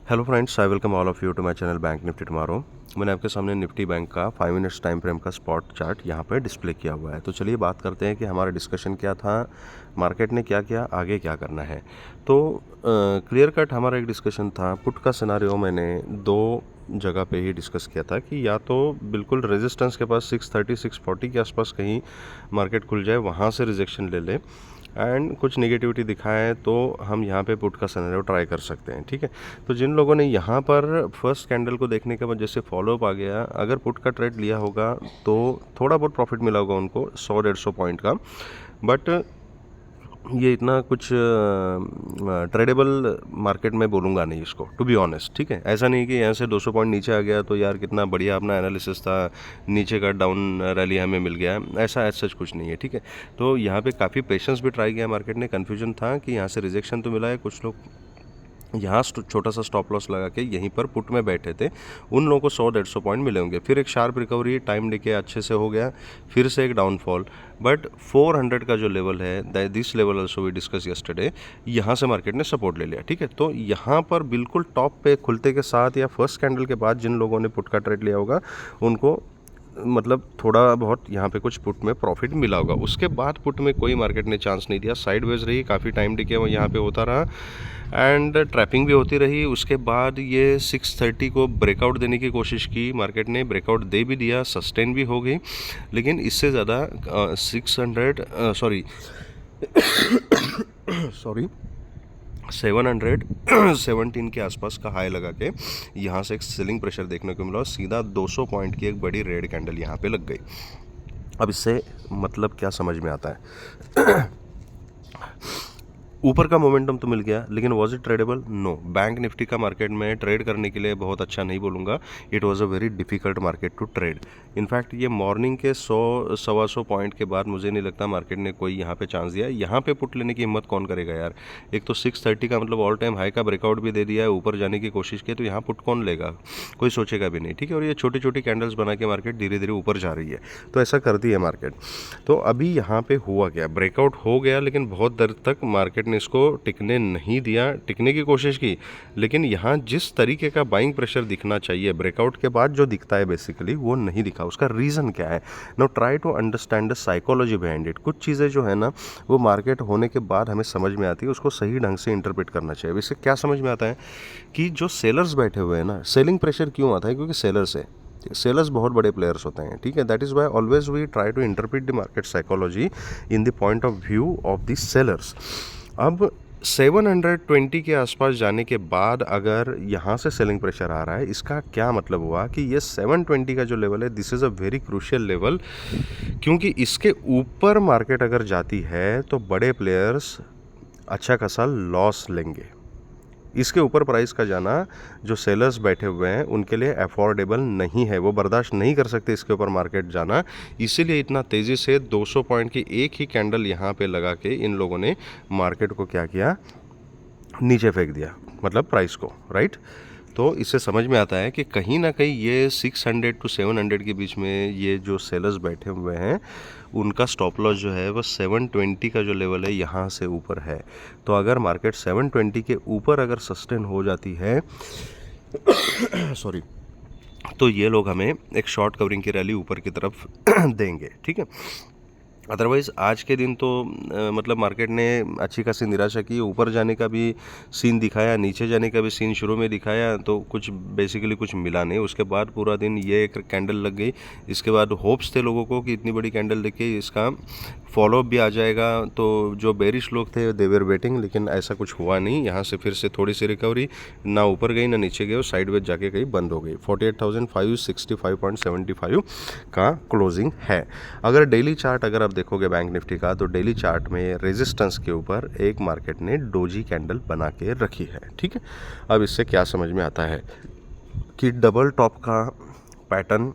Hello friends, I welcome all of you to my channel bank nifty tomorrow. मैंने आपके सामने nifty bank का 5 minutes time frame का spot chart यहाँ पर डिस्प्ले किया हुआ है। तो चलिए बात करते हैं कि हमारा डिस्कशन क्या था, मार्केट ने क्या किया, आगे क्या करना है। तो क्लियर कट हमारा एक डिस्कशन था। पुट का सिनारियो मैंने दो जगह पे ही डिस्कस किया था कि या तो बिल्कुल रेजिस्टेंस के पास 630 640 के आसपास कहीं मार्केट खुल जाए, वहाँ से रिजेक्शन ले ले एंड कुछ नेगेटिविटी दिखाएं तो हम यहाँ पे पुट का सिनेरियो ट्राई कर सकते हैं। ठीक है, तो जिन लोगों ने यहाँ पर फर्स्ट कैंडल को देखने के बाद जैसे फॉलोअप आ गया, अगर पुट का ट्रेड लिया होगा तो थोड़ा बहुत प्रॉफिट मिला होगा उनको 100-150 पॉइंट का। बट ये इतना कुछ ट्रेडेबल मार्केट में बोलूँगा नहीं इसको, टू बी ऑनेस्ट। ठीक है, ऐसा नहीं कि यहाँ से 200 पॉइंट नीचे आ गया तो यार कितना बढ़िया अपना एनालिसिस था, नीचे का डाउन रैली हमें मिल गया, ऐसा सच कुछ नहीं है। ठीक है, तो यहाँ पे काफ़ी पेशेंस भी ट्राई किया मार्केट ने। कन्फ्यूजन था कि यहाँ से रिजेक्शन तो मिला है, कुछ लोग यहाँ छोटा सा स्टॉप लॉस लगा के यहीं पर पुट में बैठे थे, उन लोगों को 100-150 पॉइंट मिले होंगे। फिर एक शार्प रिकवरी, टाइम डिके अच्छे से हो गया, फिर से एक डाउनफॉल। बट 400 का जो लेवल है, this level also we discuss yesterday, यहाँ से मार्केट ने सपोर्ट ले लिया। ठीक है, तो यहाँ पर बिल्कुल टॉप पे खुलते के साथ या फर्स्ट कैंडल के बाद जिन लोगों ने पुट का ट्रेड लिया होगा उनको मतलब थोड़ा बहुत यहाँ पे कुछ पुट में प्रॉफिट मिला होगा। उसके बाद पुट में कोई मार्केट ने चांस नहीं दिया, साइडवेज रही, काफ़ी टाइम डिके वो यहाँ पे होता रहा एंड ट्रैपिंग भी होती रही। उसके बाद ये 630 को ब्रेकआउट देने की कोशिश की मार्केट ने, ब्रेकआउट दे भी दिया, सस्टेन भी हो गई, लेकिन इससे ज़्यादा 717 के आसपास का हाई लगा के यहाँ से एक सेलिंग प्रेशर देखने को मिला, सीधा 200 पॉइंट की एक बड़ी रेड कैंडल यहाँ पे लग गई। अब इससे मतलब क्या समझ में आता है? ऊपर का मोमेंटम तो मिल गया, लेकिन was it tradable? No. Bank nifty का मार्केट में ट्रेड करने के लिए बहुत अच्छा नहीं बोलूँगा, it was a very difficult market to trade. In fact ये मॉर्निंग के 100-125 पॉइंट के बाद मुझे नहीं लगता मार्केट ने कोई यहाँ पे चांस दिया। यहाँ पे पुट लेने की हिम्मत कौन करेगा यार? एक तो 630 का मतलब ऑल टाइम हाई का ब्रेकआउट भी दे दिया है, ऊपर जाने की कोशिश की, तो यहाँ पुट कौन लेगा? कोई सोचेगा भी नहीं। ठीक है, और ये छोटी छोटी कैंडल्स बना के मार्केट धीरे धीरे ऊपर जा रही है, तो ऐसा करती है मार्केट। तो अभी यहाँ पे हुआ क्या, ब्रेकआउट हो गया, लेकिन बहुत देर तक मार्केट ने इसको टिकने नहीं दिया, टिकने की कोशिश की, लेकिन यहाँ जिस तरीके का बाइंग प्रेशर दिखना चाहिए ब्रेकआउट के बाद जो दिखता है बेसिकली वो नहीं दिखा। उसका रीज़न क्या है? Now try to understand the psychology behind it. कुछ चीज़ें जो है ना वो मार्केट होने के बाद हमें समझ में आती है, उसको सही ढंग से इंटरप्रेट करना चाहिए। इससे क्या समझ में आता है कि जो सेलर्स बैठे हुए हैं ना, सेलिंग प्रेशर क्यों आता है? क्योंकि सेलर्स बहुत बड़े प्लेयर्स होते हैं। ठीक है, that is why always we try to interpret the market psychology in the point of view of the sellers. अब 720 के आसपास जाने के बाद अगर यहाँ से सेलिंग प्रेशर आ रहा है, इसका क्या मतलब हुआ कि ये 720 का जो लेवल है, this is a very crucial level, क्योंकि इसके ऊपर मार्केट अगर जाती है तो बड़े प्लेयर्स अच्छा खासा लॉस लेंगे। इसके ऊपर प्राइस का जाना जो सेलर्स बैठे हुए हैं उनके लिए अफोर्डेबल नहीं है, वो बर्दाश्त नहीं कर सकते इसके ऊपर मार्केट जाना। इसीलिए इतना तेज़ी से 200 पॉइंट की एक ही कैंडल यहाँ पे लगा के इन लोगों ने मार्केट को क्या किया, नीचे फेंक दिया, मतलब प्राइस को, राइट। तो इससे समझ में आता है कि कहीं ना कहीं ये 600 to 700 के बीच में ये जो सेलर्स बैठे हुए हैं उनका स्टॉप लॉस जो है वो 720 का जो लेवल है यहाँ से ऊपर है। तो अगर मार्केट 720 के ऊपर अगर सस्टेन हो जाती है सॉरी, तो ये लोग हमें एक शॉर्ट कवरिंग की रैली ऊपर की तरफ देंगे। ठीक है, अदरवाइज़ आज के दिन तो मतलब मार्केट ने अच्छी खासी निराशा की, ऊपर जाने का भी सीन दिखाया, नीचे जाने का भी सीन शुरू में दिखाया, तो कुछ बेसिकली कुछ मिला नहीं। उसके बाद पूरा दिन ये एक कैंडल लग गई, इसके बाद होप्स थे लोगों को कि इतनी बड़ी कैंडल देखिए इसका फॉलोअप भी आ जाएगा, तो जो बेरिश लोग थे दे वर वेटिंग, लेकिन ऐसा कुछ हुआ नहीं। यहाँ से फिर से थोड़ी सी रिकवरी, ना ऊपर गई ना नीचे गई, साइडवेज जाके कहीं बंद हो गई। 48,565.75 का क्लोजिंग है। अगर डेली चार्ट अगर आप देखोगे बैंक निफ्टी का, तो डेली चार्ट में रेजिस्टेंस के ऊपर एक मार्केट ने डोजी कैंडल बना के रखी है। ठीक है, अब इससे क्या समझ में आता है कि डबल टॉप का पैटर्न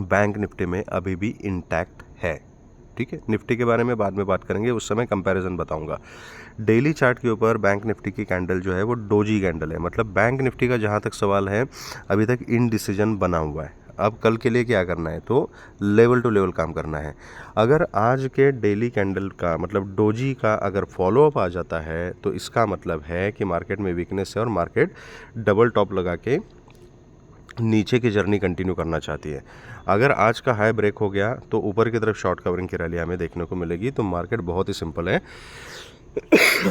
बैंक निफ्टी में अभी भी इंटैक्ट है। ठीक है, निफ्टी के बारे में बाद में बात करेंगे, उस समय कंपैरिजन बताऊंगा। डेली चार्ट के ऊपर बैंक निफ्टी की कैंडल जो है वो डोजी कैंडल है, मतलब बैंक निफ्टी का जहाँ तक सवाल है अभी तक इनडिसीजन बना हुआ है। अब कल के लिए क्या करना है, तो लेवल टू लेवल काम करना है। अगर आज के डेली कैंडल का मतलब डोजी का अगर फॉलोअप आ जाता है तो इसका मतलब है कि मार्केट में वीकनेस है और मार्केट डबल टॉप लगा के नीचे की जर्नी कंटिन्यू करना चाहती है। अगर आज का हाई ब्रेक हो गया तो ऊपर की तरफ शॉर्ट कवरिंग की रैली हमें देखने को मिलेगी। तो मार्केट बहुत ही सिंपल है,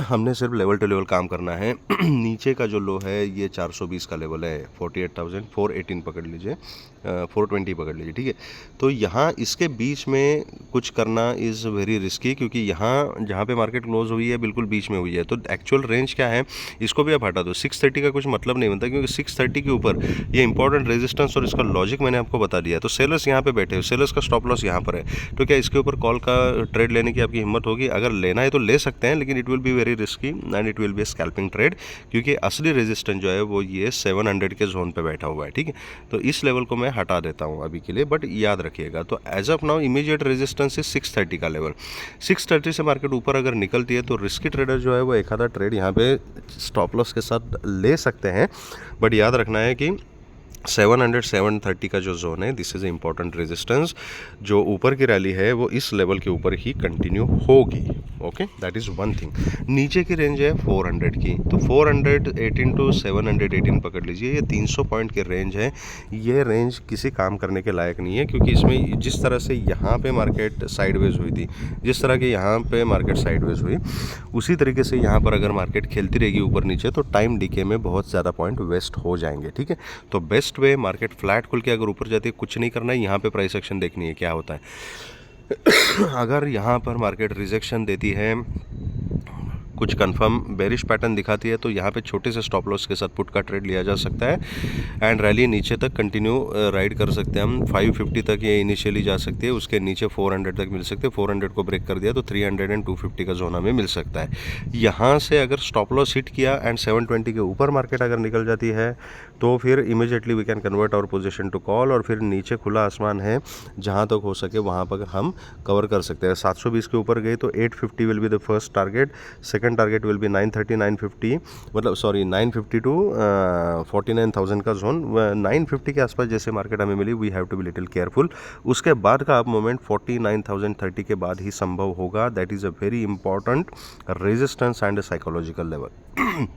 हमने सिर्फ लेवल टू लेवल काम करना है। नीचे का जो लो है ये 420 का लेवल है, 48,418 पकड़ लीजिए, 420 पकड़ लीजिए, ठीक है। तो यहाँ इसके बीच में कुछ करना इज़ वेरी रिस्की, क्योंकि यहाँ जहाँ पे मार्केट क्लोज हुई है बिल्कुल बीच में हुई है। तो एक्चुअल रेंज क्या है इसको भी आप हटा दो, 630 का कुछ मतलब नहीं बनता, क्योंकि 630 के ऊपर ये इंपॉर्टेंट रेजिस्टेंस और इसका लॉजिक मैंने आपको बता दिया है। तो सेलर्स यहाँ पे बैठे हो, सेलर्स का स्टॉप लॉस यहाँ पर है, तो क्या इसके ऊपर कॉल का ट्रेड लेने की आपकी हिम्मत होगी? अगर लेना है तो ले सकते हैं, लेकिन it will be very risky and it will be scalping trade, क्योंकि असली रेजिस्टेंस जो है वो ये 700 के जोन पे बैठा हुआ है, ठीक है। तो इस लेवल को मैं हटा देता हूँ अभी के लिए, बट याद रखिएगा। तो as of now immediate resistance is 630 का लेवल। 630 से मार्केट ऊपर अगर निकलती है तो रिस्की ट्रेडर जो है वो एक आधा ट्रेड यहाँ पे स्टॉप लॉस के साथ ले सकते हैं, बट याद रखना है कि 730 का जो जोन है this is a important resistance. जो ऊपर की रैली है वो इस लेवल के ऊपर ही कंटिन्यू होगी, okay, that is one thing. नीचे की रेंज है 400 की, तो 418 टू 718 पकड़ लीजिए, ये 300 पॉइंट की रेंज है। ये रेंज किसी काम करने के लायक नहीं है, क्योंकि इसमें जिस तरह से यहाँ पे मार्केट साइडवेज हुई थी, जिस तरह के यहाँ पे मार्केट साइडवेज हुई, उसी तरीके से यहाँ पर अगर मार्केट खेलती रहेगी ऊपर नीचे तो टाइम डीके में बहुत ज़्यादा पॉइंट वेस्ट हो जाएंगे, ठीक है। तो बेस्ट वे मार्केट फ्लैट खुल के अगर ऊपर जाती है, कुछ नहीं करना है, यहाँ पे प्राइस एक्शन देखनी है क्या होता है। अगर यहाँ पर मार्केट रिजेक्शन देती है, कुछ कंफर्म बेरिश पैटर्न दिखाती है, तो यहाँ पे छोटे से स्टॉप लॉस के साथ पुट का ट्रेड लिया जा सकता है एंड रैली नीचे तक कंटिन्यू राइड कर सकते हैं हम। 550 तक ये इनिशियली जा सकती है, उसके नीचे 400 तक मिल सकते हैं। 400 को ब्रेक कर दिया तो 300 एंड 250 का जोन हमें मिल सकता है। यहाँ से अगर स्टॉप लॉस हिट किया एंड 720 के ऊपर मार्केट अगर निकल जाती है तो फिर immediately we can convert our position to call, और फिर नीचे खुला आसमान है, जहाँ तक हो सके वहाँ पर हम कवर कर सकते हैं। 720 के ऊपर गई तो 850 will be the first target, second target will be 930 950, मतलब सॉरी 950 टू 49,000 का जोन। 950 के आसपास जैसे मार्केट हमें मिली, we have to be little careful. उसके बाद का अप मोमेंट 49,030 के बाद ही संभव होगा। That is a very important resistance and psychological level.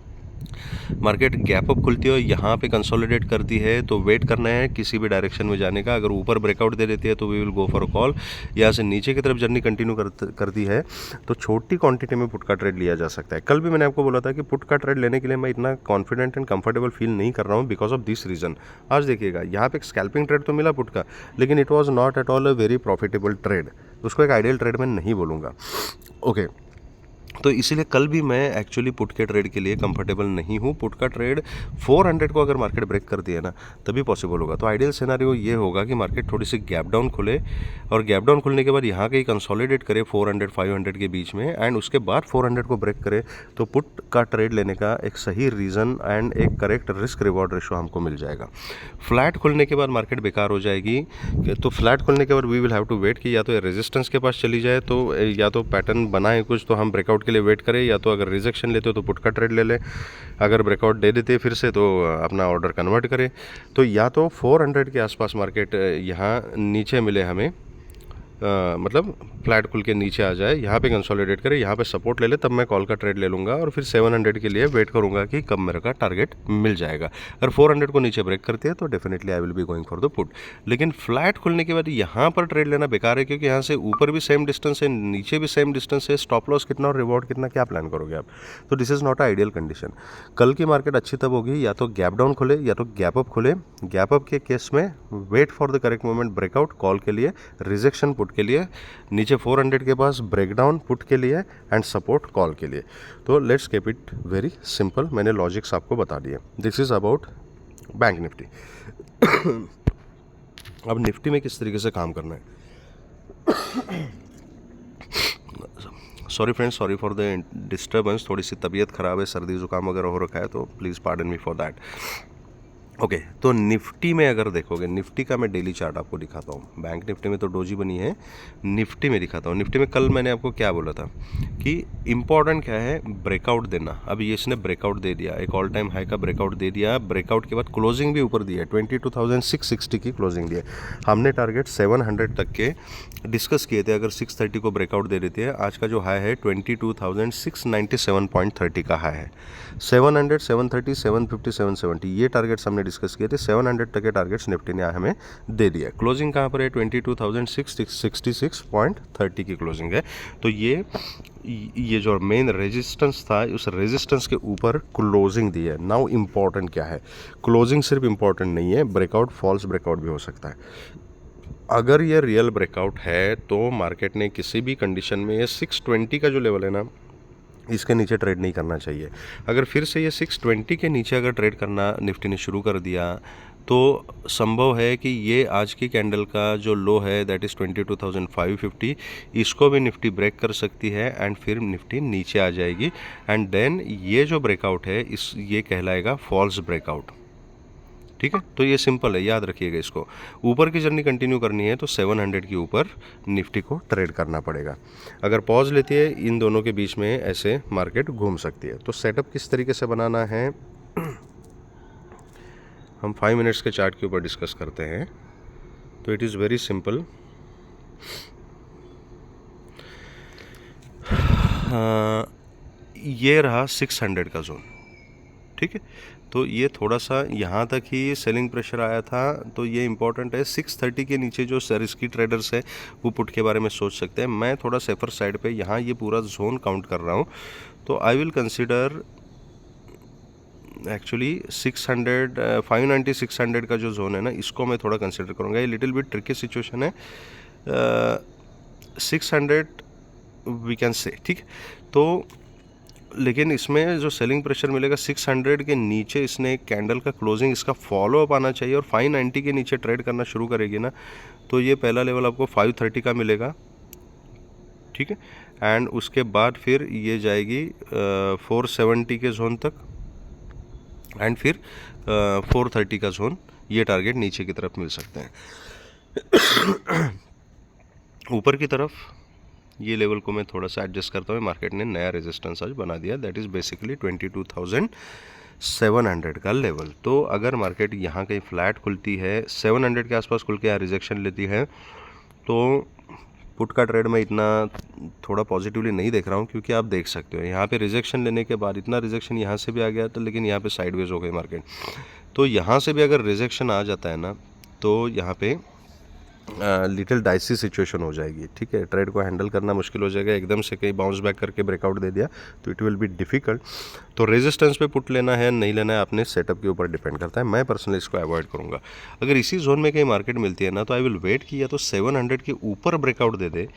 Market gap up खुलती है और यहाँ पे कंसोलिडेट करती है, तो वेट करना है किसी भी डायरेक्शन में जाने का। अगर ऊपर ब्रेकआउट दे देती है तो we will go for call. यहाँ से नीचे की तरफ जर्नी कंटिन्यू करती है तो छोटी क्वांटिटी में पुट का ट्रेड लिया जा सकता है। कल भी मैंने आपको बोला था कि पुट का ट्रेड लेने के लिए मैं इतना कॉन्फिडेंट एंड कंफर्टेबल फील नहीं कर रहा हूँ बिकॉज ऑफ दिस रीज़न। आज देखिएगा यहाँ पे एक स्कैल्पिंग ट्रेड तो मिला पुट का, लेकिन it was not at all a very profitable trade. उसको एक आइडियल ट्रेड मैं नहीं बोलूँगा, ओके। तो इसीलिए कल भी मैं एक्चुअली पुट के ट्रेड के लिए कंफर्टेबल नहीं हूँ। पुट का ट्रेड 400 को अगर मार्केट ब्रेक कर दिया ना तभी पॉसिबल होगा। तो आइडियल सिनेरियो ये होगा कि मार्केट थोड़ी सी गैप डाउन खुले और गैप डाउन खुलने के बाद यहाँ कहीं कंसोलिडेट करे 400-500 के बीच में एंड उसके बाद 400 को ब्रेक करे, तो पुट का ट्रेड लेने का एक सही रीज़न एंड एक करेक्ट रिस्क रिवॉर्ड रेशो हमको मिल जाएगा। फ्लैट खुलने के बाद मार्केट बेकार हो जाएगी, तो फ्लैट खुलने के बाद we will have to wait कि या तो रेजिस्टेंस के पास चली जाए, तो या तो पैटर्न बनाए कुछ तो हम ब्रेकआउट के लिए वेट करें, या तो अगर रिजेक्शन लेते हो तो पुट का ट्रेड ले लें, अगर ब्रेकआउट दे देते फिर से तो अपना ऑर्डर कन्वर्ट करें। तो या तो 400 के आसपास मार्केट यहाँ नीचे मिले हमें, मतलब फ्लैट खुल के नीचे आ जाए, यहाँ पे कंसोलिडेट करे, यहाँ पे सपोर्ट ले ले, तब मैं कॉल का ट्रेड ले लूँगा और फिर 700 के लिए वेट करूँगा कि कब मेरे का टारगेट मिल जाएगा। अगर 400 को नीचे ब्रेक करते हैं तो definitely I will be going for the put. लेकिन फ्लैट खुलने के बाद यहाँ पर ट्रेड लेना बेकार है, क्योंकि यहाँ से ऊपर भी सेम डिस्टेंस है, नीचे भी सेम डिस्टेंस है, स्टॉप लॉस कितना और रिवॉर्ड कितना, क्या प्लान करोगे आप? तो this is not a ideal condition. कल की मार्केट अच्छी तब होगी या तो गैप डाउन खुले या तो गैप अप खुले। गैप अप के केस में wait for the correct moment breakout call के लिए, रिजेक्शन पुट के लिए, नीचे 400 के पास ब्रेकडाउन पुट के लिए एंड सपोर्ट कॉल के लिए। तो let's keep it very simple, मैंने लॉजिक्स आपको बता दिए। This is about bank Nifty. अब निफ्टी में किस तरीके से काम करना है। Sorry friends, sorry for the disturbance, थोड़ी सी तबीयत ख़राब है, सर्दी ज़ुकाम वगैरह हो रखा है, तो please pardon me for that. Okay तो निफ्टी में अगर देखोगे, निफ्टी का मैं डेली चार्ट आपको दिखाता हूँ। बैंक निफ्टी में तो डोजी बनी है, निफ्टी में दिखाता हूँ। निफ्टी में कल मैंने आपको क्या बोला था कि इम्पॉर्टेंट क्या है, ब्रेकआउट देना। अभी ये इसने ब्रेकआउट दे दिया, एक ऑल टाइम हाई का ब्रेकआउट दे दिया। ब्रेकआउट के बाद क्लोजिंग भी ऊपर दिया है, 22,660 की क्लोजिंग दी है। हमने टारगेट 700 तक के डिस्कस किए थे, अगर 630 को ब्रेकआउट दे देती है। आज का जो हाई है 22,697.30 का हाई है। 700, 730, 750, 770 ये टारगेट्स हमने डिस्कस किए थे। 700 तक के टारगेट्स निफ्टी ने हमें दे दिया। क्लोजिंग कहाँ पर है, 22,666.30 की क्लोजिंग है। तो ये जो मेन रेजिस्टेंस था, उस रेजिस्टेंस के ऊपर क्लोजिंग दी है। नाउ इम्पॉर्टेंट क्या है, क्लोजिंग सिर्फ इम्पॉर्टेंट नहीं है, ब्रेकआउट, फॉल्स ब्रेकआउट भी हो सकता है। अगर ये रियल ब्रेकआउट है तो मार्केट ने किसी भी कंडीशन में ये 620 का जो लेवल है ना, इसके नीचे ट्रेड नहीं करना चाहिए। अगर फिर से ये 620 के नीचे अगर ट्रेड करना निफ्टी ने शुरू कर दिया तो संभव है कि ये आज की कैंडल का जो लो है दैट इज़ 22,550, इसको भी निफ्टी ब्रेक कर सकती है एंड फिर निफ्टी नीचे आ जाएगी। एंड देन ये जो ब्रेकआउट है ये कहलाएगा फॉल्स ब्रेकआउट। ठीक है, तो ये सिंपल है, याद रखिएगा इसको। ऊपर की जर्नी कंटिन्यू करनी है तो 700 के ऊपर निफ्टी को ट्रेड करना पड़ेगा। अगर पॉज लेती है, इन दोनों के बीच में ऐसे मार्केट घूम सकती है। तो सेटअप किस तरीके से बनाना है हम 5 मिनट्स के चार्ट के ऊपर डिस्कस करते हैं। तो इट इज़ वेरी सिंपल। ये रहा 600 का जोन, ठीक है। तो ये थोड़ा सा यहाँ तक ही सेलिंग प्रेशर आया था, तो ये इंपॉर्टेंट है। 630 के नीचे जो रिस्की ट्रेडर्स है वो पुट के बारे में सोच सकते हैं। मैं थोड़ा सेफर साइड पे यहाँ ये पूरा जोन काउंट कर रहा हूँ। तो आई विल कंसिडर एक्चुअली 600, 590, 600 का जो जोन है ना, इसको मैं थोड़ा कंसिडर करूँगा। ये लिटिल बिट ट्रिकी सिचुएशन है। 600 वी कैन से, ठीक है। तो लेकिन इसमें जो सेलिंग प्रेशर मिलेगा 600 के नीचे, इसने एक कैंडल का क्लोजिंग इसका फॉलो अप आना चाहिए और 590 के नीचे ट्रेड करना शुरू करेगी ना, तो ये पहला लेवल आपको 530 का मिलेगा, ठीक है। एंड उसके बाद फिर ये जाएगी 470 के जोन तक एंड फिर 430 का जोन, ये टारगेट नीचे की तरफ मिल सकते हैं। ऊपर की तरफ ये लेवल को मैं थोड़ा सा एडजस्ट करता हूँ। मार्केट ने नया रेजिस्टेंस आज बना दिया, दैट इज़ बेसिकली 22,700 का लेवल। तो अगर मार्केट यहाँ कहीं फ्लैट खुलती है, 700 के आसपास खुल के यहाँ रिजेक्शन लेती है, तो पुट का ट्रेड मैं इतना थोड़ा पॉजिटिवली नहीं देख रहा हूँ, क्योंकि आप देख सकते हो यहाँ पे रिजेक्शन लेने के बाद इतना रिजेक्शन यहाँ से भी आ गया था, लेकिन यहाँ पे साइडवेज हो गई मार्केट। तो यहाँ से भी अगर रिजेक्शन आ जाता है ना, तो यहाँ पे लिटिल डाइसी सिचुएशन हो जाएगी, ठीक है। ट्रेड को हैंडल करना मुश्किल हो जाएगा। एकदम से कहीं बाउंस बैक करके ब्रेकआउट दे दिया तो इट विल बी डिफिकल्ट। तो रेजिस्टेंस पे पुट लेना है नहीं लेना है अपने सेटअप के ऊपर डिपेंड करता है। मैं पर्सनली इसको अवॉइड करूँगा। अगर इसी जोन में कहीं मार्केट मिलती है ना, तो आई विल वेट कि या तो 700 के ऊपर ब्रेकआउट दे दे,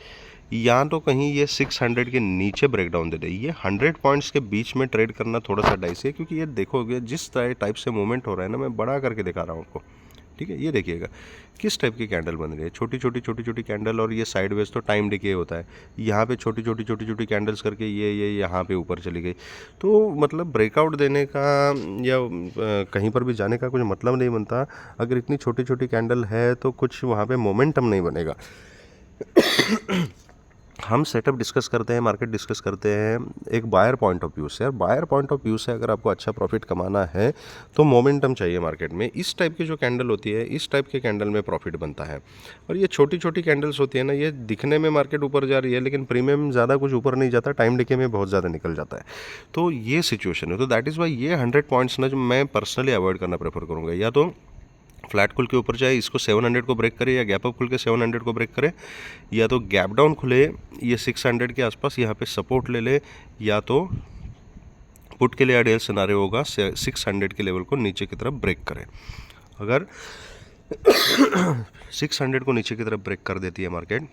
या तो कहीं ये 600 के नीचे ब्रेकडाउन दे दे। ये 100 पॉइंट्स के बीच में ट्रेड करना थोड़ा सा डाइसी है, क्योंकि ये देखोगे जिस टाइप से मूवमेंट हो रहा है ना, मैं बड़ा करके दिखा रहा हूँ आपको, ठीक है। ये देखिएगा किस टाइप की कैंडल बन रही है, छोटी छोटी कैंडल, और ये साइडवेज तो टाइम डिके होता है। यहाँ पे छोटी छोटी कैंडल्स करके ये यहाँ पे ऊपर चली गई। तो मतलब ब्रेकआउट देने का या कहीं पर भी जाने का कुछ मतलब नहीं बनता। अगर इतनी छोटी छोटी कैंडल है तो कुछ वहाँ पे मोमेंटम नहीं बनेगा। हम सेटअप डिस्कस करते हैं, मार्केट डिस्कस करते हैं एक बायर पॉइंट ऑफ व्यू से। और बायर पॉइंट ऑफ व्यू से अगर आपको अच्छा प्रॉफिट कमाना है तो मोमेंटम चाहिए मार्केट में। इस टाइप की जो कैंडल होती है, इस टाइप के कैंडल में प्रॉफिट बनता है। और ये छोटी छोटी कैंडल्स होती है ना, ये दिखने में मार्केट ऊपर जा रही है, लेकिन प्रीमियम ज़्यादा कुछ ऊपर नहीं जाता, टाइम डिके में बहुत ज़्यादा निकल जाता है। तो ये सिचुएशन है। तो दैट इज़ वाई ये 100 पॉइंट्स ना जो मैं पर्सनली अवॉइड करना प्रेफर करूँगा। या तो फ्लैट खुल के ऊपर जाए, इसको 700 को ब्रेक करे, या गैप अप खुल के 700 को ब्रेक करे, या तो गैप डाउन खुले ये 600 के आसपास, यहाँ पे सपोर्ट ले ले, या तो पुट के लिए आइडियल सिनारियो होगा 600 के लेवल को नीचे की तरफ ब्रेक करे। अगर 600 को नीचे की तरफ ब्रेक कर देती है मार्केट,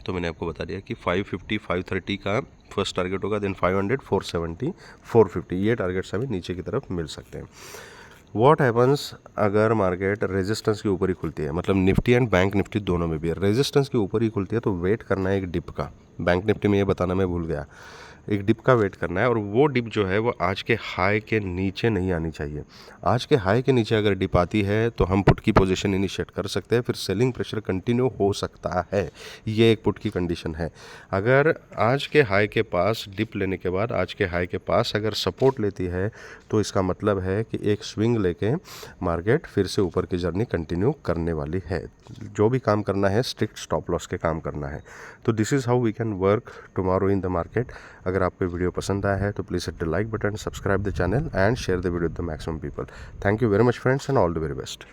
तो मैंने आपको बता दिया कि 550, 530 का फर्स्ट टारगेट होगा, देन 500, 470, 450 ये टारगेट्स हमें नीचे की तरफ मिल सकते हैं। व्हाट हैपन्स अगर मार्केट रेजिस्टेंस के ऊपर ही खुलती है, मतलब निफ्टी एंड बैंक निफ्टी दोनों में भी रेजिस्टेंस के ऊपर ही खुलती है, तो वेट करना है एक डिप का। बैंक निफ्टी में ये बताना मैं भूल गया, एक डिप का वेट करना है, और वो डिप जो है वो आज के हाई के नीचे नहीं आनी चाहिए। आज के हाई के नीचे अगर डिप आती है तो हम पुट की पोजीशन इनिशिएट कर सकते हैं, फिर सेलिंग प्रेशर कंटिन्यू हो सकता है। ये एक पुट की कंडीशन है। अगर आज के हाई के पास डिप लेने के बाद आज के हाई के पास अगर सपोर्ट लेती है तो इसका मतलब है कि एक स्विंग लेके मार्केट फिर से ऊपर की जर्नी कंटिन्यू करने वाली है। जो भी काम करना है स्ट्रिक्ट स्टॉप लॉस के काम करना है। तो this is how we can work tomorrow in the market. अगर आपको वीडियो पसंद आया है तो please hit the like button, subscribe the channel and share the video with the maximum people. Thank you very much friends and all the very best.